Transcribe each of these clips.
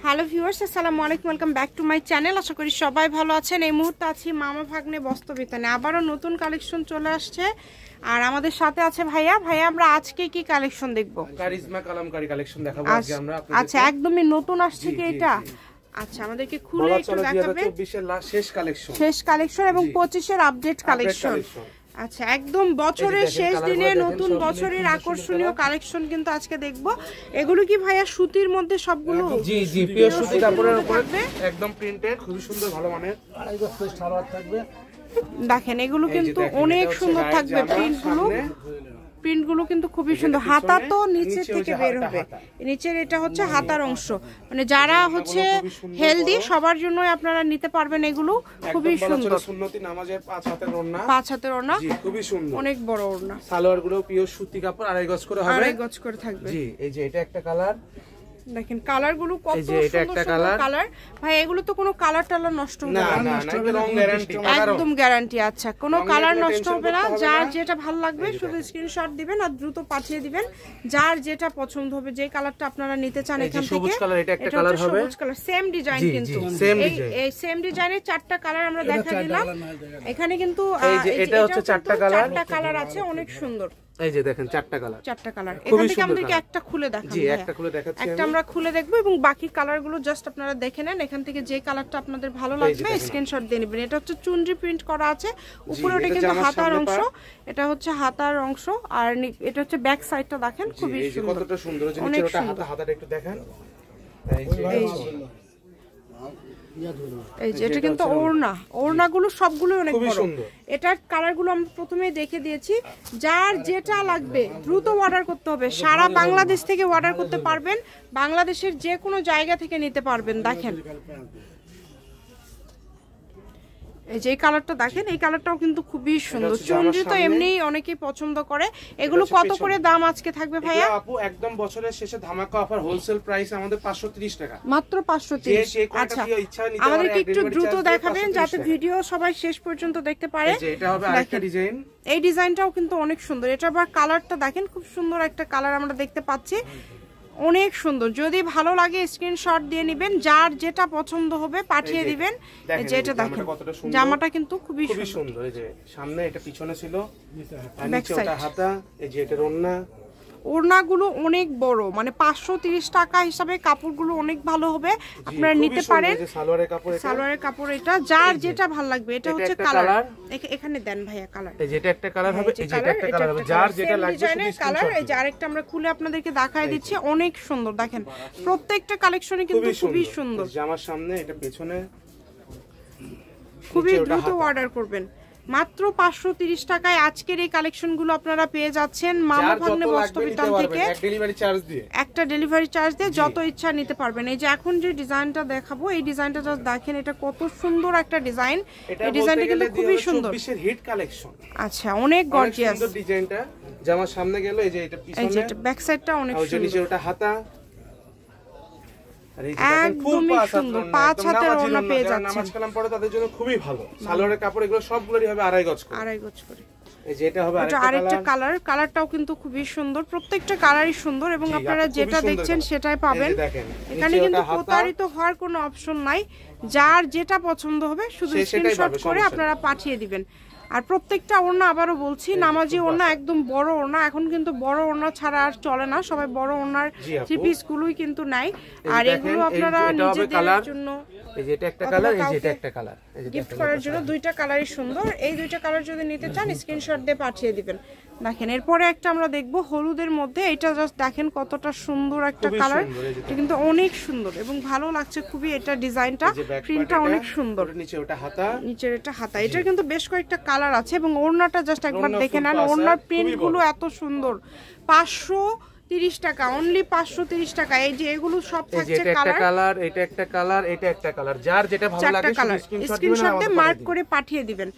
Hello viewers, আসসালামু আলাইকুম, welcome back to my channel. আশা করি সবাই ভালো আছেন। এই মুহূর্তে আছি মামা ভাগ্নে বস্ত্রবিতানে, আবারও নতুন কালেকশন চলে আসছে আর আমাদের সাথে আছে ভাইয়া। আমরা আজকে কি কালেকশন দেখব? কারিজমা কালামকারী কালেকশন দেখাবো আজকে আমরা আপনাদের। আচ্ছা, একদমই নতুন আসছে কি এটা? আচ্ছা, আমাদেরকে খুলে একটু দেখাবে। 2024 এর শেষ কালেকশন এবং 25 এর আপডেট কালেকশন। আচ্ছা, একদম বছরের শেষ দিনে নতুন বছরের আকর্ষণীয় কালেকশন কিন্তু আজকে দেখব। এগুলো কি ভাইয়া সুতির মধ্যে সবগুলো? জি জি, পিওর সুতি কাপড়ের উপর একদম প্রিন্টেড, খুবই সুন্দর ভালো মানের। আড়াই গজ সালোয়ার থাকবে। দেখেন এগুলো কিন্তু অনেক সুন্দর থাকবে। প্রিন্টগুলো কিন্তু খুবই সুন্দর। হাতা তো নিচে থেকে বের হবে, নিচের এটা হচ্ছে হাতার অংশ। মানে যারা হচ্ছে হেলদি সবার জন্য আপনারা নিতে পারবেন। এগুলো খুবই সুন্দর। সুন্নতি নামাজের 5 হাতের ওড়না, 5 হাতের ওড়না, জি খুবই সুন্দর, অনেক বড় ওড়না। সালোয়ার গুলো পিওর সুতি কাপড়, আড়াই গজ করে হবে, আড়াই গজ করে থাকবে। জি এই যে এটা একটা কালার, দেখেন কালার গুলো কত সুন্দর কালার। ভাই এগুলো তো কোনো কালার টালার নষ্ট হবে না? না না, রং গ্যারান্টি, একদম গ্যারান্টি। আচ্ছা, কোনো কালার নষ্ট হবে না। যার যেটা ভালো লাগবে শুধু স্ক্রিনশট দিবেন আর দ্রুত পাঠিয়ে দিবেন। যার যেটা পছন্দ হবে, যে কালারটা আপনারা নিতে চান এখান থেকে। সবুজ কালার, এটা একটা কালার হবে, সবুজ কালার, সেম ডিজাইন কিন্তু। এই সেম ডিজাইনের 4টা কালার আমরা দেখা দিলাম এখানে কিন্তু। এই যে এটা হচ্ছে 4টা কালার, 4টা কালার আছে, অনেক সুন্দর। এই যে দেখেন 4টা কালার, 4টা কালার। এখান থেকে আমাদেরকে একটা খুলে দেখান। জি একটা খুলে দেখাচ্ছি, একটা আমরা খুলে দেখব এবং বাকি কালারগুলো জাস্ট আপনারা দেখে নেন। এখান থেকে যে কালারটা আপনাদের ভালো লাগবে স্ক্রিনশট দিয়ে নেবেন। এটা হচ্ছে চুনরি প্রিন্ট করা আছে, উপরে ওটা কিন্তু হাতার অংশ, এটা হচ্ছে হাতার অংশ। আর এটা হচ্ছে ব্যাক সাইডটা দেখেন, খুবই সুন্দর, কতটা সুন্দর। যে নিচে ওটা হাতাটা একটু দেখেন। এই যে এটা কিন্তু ওড়নাগুলো সবগুলো অনেক বড়। এটার কালারগুলো আমরা প্রথমেই দেখে দিয়েছি। যার যেটা লাগবে দ্রুত অর্ডার করতে হবে। সারা বাংলাদেশ থেকে অর্ডার করতে পারবেন, বাংলাদেশের যে কোনো জায়গা থেকে নিতে পারবেন। দেখেন এই যে কালারটা দেখেন, এই কালারটাও কিন্তু খুবই সুন্দর। চুনরি তো এমনি অনেকেই পছন্দ করে। এগুলো কত করে দাম আজকে থাকবে ভাইয়া? আপু একদম বছরের শেষে ধামাকা অফার, হোলসেল প্রাইস আমাদের 530 টাকা, মাত্র 530। আচ্ছা, আমাদেরকে একটু দ্রুত দেখাবেন যাতে ভিডিও সবাই শেষ পর্যন্ত দেখতে পারে। এটা হবে আরেকটা ডিজাইন। এই ডিজাইনটাও কিন্তু অনেক সুন্দর। এটা আবার কালারটা দেখেন, খুব সুন্দর একটা কালার আমরা দেখতে পাচ্ছি, অনেক সুন্দর। যদি ভালো লাগে স্ক্রিনশট দিয়ে নেবেন, যার যেটা পছন্দ হবে পাঠিয়ে দিবেন। যেটা দেখেন জামাটা কিন্তু খুবই সুন্দর। এই যে সামনে এটা পিছনে ছিল, আর নিচে ওটা হাতা। এই যে এটা ওড়নাগুলো অনেক বড়, মানে 530 টাকা হিসাবে কাপড়গুলো অনেক ভালো হবে, আপনারা নিতে পারেন। সালোয়ারের কাপড় এটা, যার যেটা ভালো লাগবে। এটা হচ্ছে কালার, এখানে দেন ভাইয়া কালার। এই যে এটা একটা কালার হবে, এই যে এটা একটা কালার হবে, যার যেটা লাগবে শুধু কালার। এই যে আরেকটা আমরা খুলে আপনাদেরকে দেখায় দিচ্ছি, অনেক সুন্দর। দেখেন প্রত্যেকটা কালেকশনে কিন্তু খুবই সুন্দর। জামার সামনে এটা পেছনে, খুবই দ্রুত অর্ডার করবেন। মাত্র 530 টাকায় আজকের এই কালেকশনগুলো আপনারা পেয়ে যাচ্ছেন মামা ভাগ্নে বস্ত্রবিতান থেকে। একটা ডেলিভারি চার্জ দিয়ে যত ইচ্ছা নিতে পারবেন। এই যে এখন যে ডিজাইনটা দেখাবো, এই ডিজাইনটা জাস্ট দেখেন, এটা কত সুন্দর একটা ডিজাইন। এই ডিজাইনটা কিন্তু খুবই সুন্দর, 24 এর হিট কালেকশন। আচ্ছা, অনেক গর্জিয়াস সুন্দর ডিজাইনটা। জামার সামনে গেল, এই যে এটা পিছনে, এই যে এটা ব্যাক সাইডটা অনেক সুন্দর, নিচে ওটা হাতা। একদমই সুন্দর। 5 হাতের ওড়না পেয়ে যাচ্ছেন। নামাজ কালাম পড়ে তাদের জন্য খুবই ভালো। সালোয়ারের কাপড় এগুলো সবগুলোই হবে আড়াই গজ করে। এই যে এটা হবে আরেকটা কালার। কালারটাও কিন্তু খুবই সুন্দর। প্রত্যেকটা কালারই সুন্দর এবং আপনারা যেটা দেখছেন সেটাই পাবেন। এখানে কিন্তু প্রতারিত হওয়ার কোনো অপশন নাই। যার যেটা পছন্দ হবে শুধু স্ক্রিনশট করে আপনারা পাঠিয়ে দিবেন। আর প্রত্যেকটা ওড়না, আবারও বলছি, নামাজি ওড়না, একদম বড় ওড়না। এখন কিন্তু বড় ওড়না ছাড়া আর চলে না, সবাই বড় ওড়নার থ্রি পিস গুলোই কিন্তু নাই। আর এগুলো আপনারা নিজেদের জন্য, এই যে এটা একটা কালার, এই যে এটা একটা কালার, এই যে গিফট করার জন্য দুইটা কালারই সুন্দর। এই দুইটা কালার যদি নিতে চান স্ক্রিনশট দিয়ে পাঠিয়ে দিবেন। দেখেন এরপরে একটা আমরা দেখবো হলুদের মধ্যে। এটা জাস্ট দেখেন কতটা সুন্দর একটা কালার। এটা কিন্তু অনেক সুন্দর এবং ভালো লাগছে খুবই। এটা ডিজাইনটা, প্রিন্টটা অনেক সুন্দর। নিচে ওটা হাতা, নিচের এটা হাতা। এটার কিন্তু বেশ কয়েকটা কালার আছে এবং ওড়নাটা জাস্ট একবার দেখে নেন। ওড়নার প্রিন্টগুলো এত সুন্দর। 530 টাকা, অনলি 530 টাকা। এই যে এগুলো সব থাকছে কালার, এটা একটা কালার, এটা একটা কালার, যার যেটা ভালো লাগে স্ক্রিনশট দিয়ে মার্ক করে পাঠিয়ে দিবেন।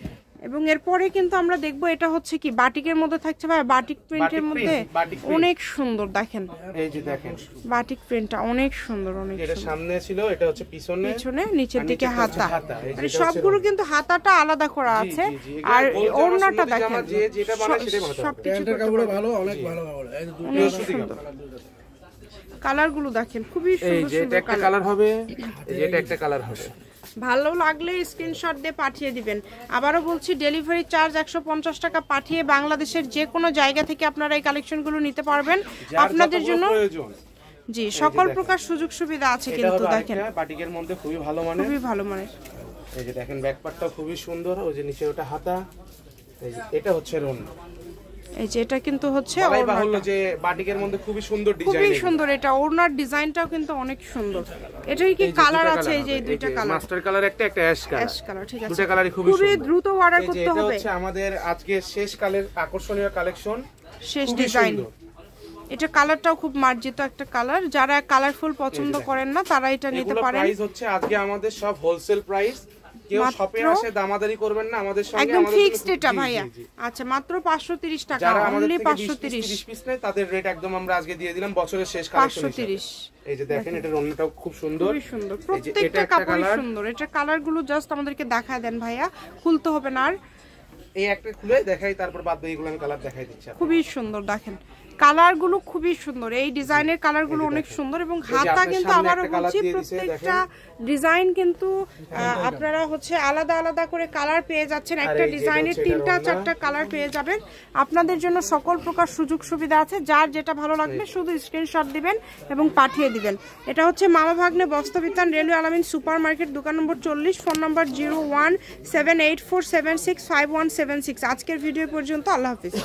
এবং এরপরে কিন্তু আমরা দেখবো এটা হচ্ছে কি বাটিকের মধ্যে থাকছে ভাই, বাটিক প্রিন্টের মধ্যে অনেক সুন্দর। দেখেন এই যে দেখেন বাটিক প্রিন্টটা অনেক সুন্দর, অনেক এটা সামনে ছিল, এটা হচ্ছে পিছনে, নিচের দিকে হাতা। মানে সবগুলো কিন্তু হাতাটা আলাদা করা আছে। আর ওড়নাটা দেখেন, সবকিছু ভালো, অনেক ভালো। কালারগুলো দেখেন খুবই এই সুন্দর যে এটা সুন্দর একটা কালার হবে, এই যে এটা একটা কালার হবে। ভালো লাগলে স্ক্রিনশট দিয়ে পাঠিয়ে দিবেন। আবারও বলছি ডেলিভারি চার্জ 150 টাকা পাঠিয়ে বাংলাদেশের যে কোনো জায়গা থেকে আপনারা এই কালেকশনগুলো নিতে পারবেন আপনাদের জন্য। জি, সকল প্রকার সুযোগ সুবিধা আছে কিন্তু দেখেন বাটিকের মধ্যে খুবই ভালো মানের, খুবই ভালো মানের। এই যে দেখেন ব্যাক পার্টটা খুবই সুন্দর, ওই যে নিচে ওটা হাতা, এই যে এটা হচ্ছে ওড়না। এই যে এটা কিন্তু হচ্ছে ওড়না, হলো যে বাটিকের মধ্যে খুবই সুন্দর ডিজাইন, খুবই সুন্দর। এটা ওড়নার ডিজাইনটাও কিন্তু অনেক সুন্দর। এটাই কি কালার আছে, এই যে দুইটা কালার, মাস্টার কালার একটা অ্যাশ কালার। অ্যাশ কালার, ঠিক আছে, দুটো কালারই খুবই দ্রুত অর্ডার করতে হবে। এটা হচ্ছে আমাদের আজকে শেষ কালের আকর্ষণীয় কালেকশন, শেষ ডিজাইন। এটা কালারটাও খুব মার্জিত একটা কালার, যারা কালারফুল পছন্দ করেন না তারা এটা নিতে পারেন। প্রাইস হচ্ছে আজকে আমাদের সব হোলসেল প্রাইস, কেউ শপে আসে দামাদারি করবেন না আমাদের সঙ্গে, একদম ফিক্সড এটা ভাইয়া। আচ্ছা, মাত্র 530 টাকা, অনলি 530 পিস নেয় তাদের রেট একদম আমরা আজকে দিয়ে দিলাম বছরের শেষ কালেকশন 530। এই যে দেখেন এটার ওড়নাটাও খুব সুন্দর, খুবই সুন্দর, প্রত্যেকটা কাপড়ই সুন্দর। এটা কালারগুলো জাস্ট আমাদেরকে দেখায় দেন ভাইয়া, খুলতে হবে না আর। এই একটা খুলে দেখাই, তারপর বাদ বাকিগুলো আমি কালার দেখাই দিচ্ছি। খুবই সুন্দর, দেখেন কালারগুলো খুবই সুন্দর, এই ডিজাইনের কালারগুলো অনেক সুন্দর। এবং হাতা কিন্তু আবারও বলছি প্রত্যেকটা ডিজাইন কিন্তু আপনারা হচ্ছে আলাদা আলাদা করে কালার পেয়ে যাচ্ছেন। একটা ডিজাইনের 3টা 4টা কালার পেয়ে যাবেন। আপনাদের জন্য সকল প্রকার সুযোগ সুবিধা আছে, যার যেটা ভালো লাগবে শুধু স্ক্রিনশট দিবেন এবং পাঠিয়ে দিবেন। এটা হচ্ছে মামা ভাগ্নে বস্ত্রবিতান, রেলওয়ে আলামিন সুপার মার্কেট, দোকান নম্বর 40, ফোন নম্বর 017847655176। আজকের ভিডিও পর্যন্ত, আল্লাহ হাফিজ।